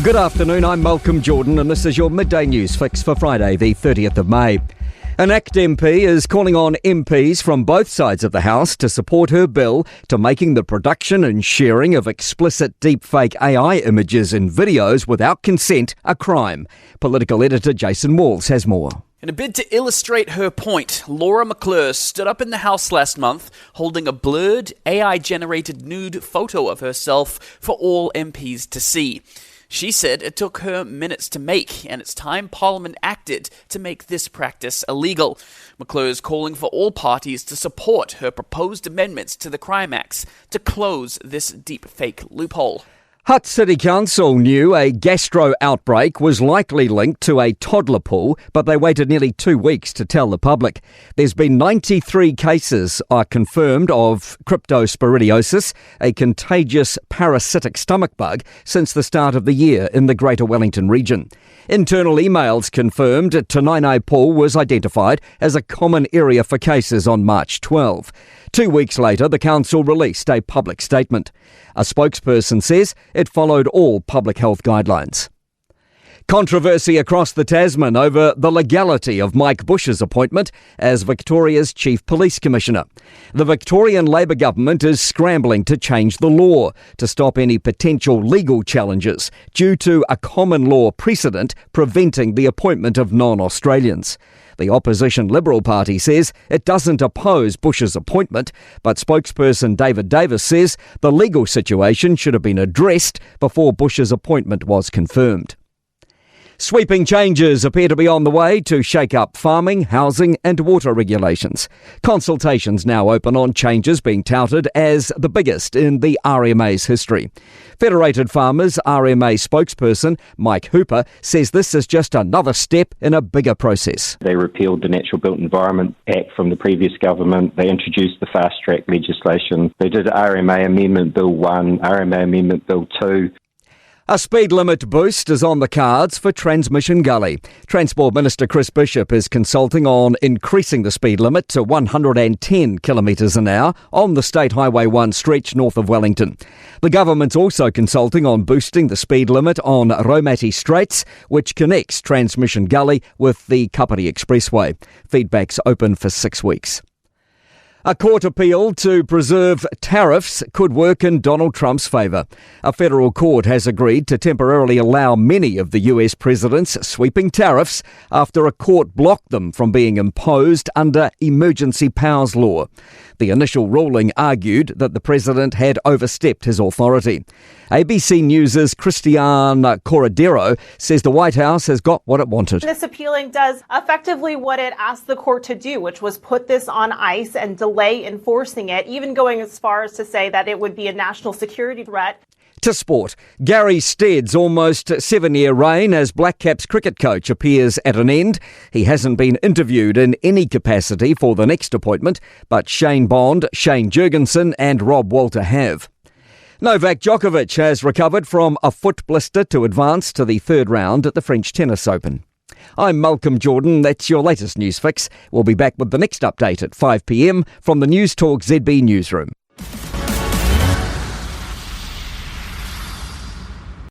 Good afternoon, I'm Malcolm Jordan and this is your midday news fix for Friday the 30th of May. An ACT MP is calling on MPs from both sides of the House to support her bill to making the production and sharing of explicit deepfake AI images and videos without consent a crime. Political editor Jason Walls has more. In a bid to illustrate her point, Laura McClure stood up in the House last month holding a blurred, AI-generated nude photo of herself for all MPs to see. She said it took her minutes to make, and it's time Parliament acted to make this practice illegal. McClure is calling for all parties to support her proposed amendments to the Crime Acts to close this deepfake loophole. Hutt City Council knew a gastro outbreak was likely linked to a toddler pool, but they waited nearly 2 weeks to tell the public. There's been 93 cases confirmed of cryptosporidiosis, a contagious parasitic stomach bug, since the start of the year in the Greater Wellington region. Internal emails confirmed Tanainai Pool was identified as a common area for cases on March 12. 2 weeks later, the council released a public statement. A spokesperson says it followed all public health guidelines. Controversy across the Tasman over the legality of Mike Bush's appointment as Victoria's Chief Police Commissioner. The Victorian Labor government is scrambling to change the law to stop any potential legal challenges due to a common law precedent preventing the appointment of non-Australians. The opposition Liberal Party says it doesn't oppose Bush's appointment, but spokesperson David Davis says the legal situation should have been addressed before Bush's appointment was confirmed. Sweeping changes appear to be on the way to shake up farming, housing and water regulations. Consultations now open on changes being touted as the biggest in the RMA's history. Federated Farmers RMA spokesperson Mike Hooper says this is just another step in a bigger process. They repealed the Natural Built Environment Act from the previous government. They introduced the fast-track legislation. They did RMA Amendment Bill 1, RMA Amendment Bill 2. A speed limit boost is on the cards for Transmission Gully. Transport Minister Chris Bishop is consulting on increasing the speed limit to 110 kilometres an hour on the State Highway 1 stretch north of Wellington. The government's also consulting on boosting the speed limit on Raumati Straits, which connects Transmission Gully with the Kapiti Expressway. Feedback's open for 6 weeks. A court appeal to preserve tariffs could work in Donald Trump's favour. A federal court has agreed to temporarily allow many of the US president's sweeping tariffs after a court blocked them from being imposed under emergency powers law. The initial ruling argued that the president had overstepped his authority. ABC News' Christiane Corradero says the White House has got what it wanted. This appealing does effectively what it asked the court to do, which was put this on ice and delay enforcing it, even going as far as to say that it would be a national security threat. To sport, Gary Stead's almost 7-year reign as Black Caps cricket coach appears at an end. He hasn't been interviewed in any capacity for the next appointment, but Shane Bond, Shane Jurgensen and Rob Walter have. Novak Djokovic has recovered from a foot blister to advance to the third round at the French Tennis Open. I'm Malcolm Jordan. That's your latest news fix. We'll be back with the next update at 5 p.m. from the Newstalk ZB newsroom.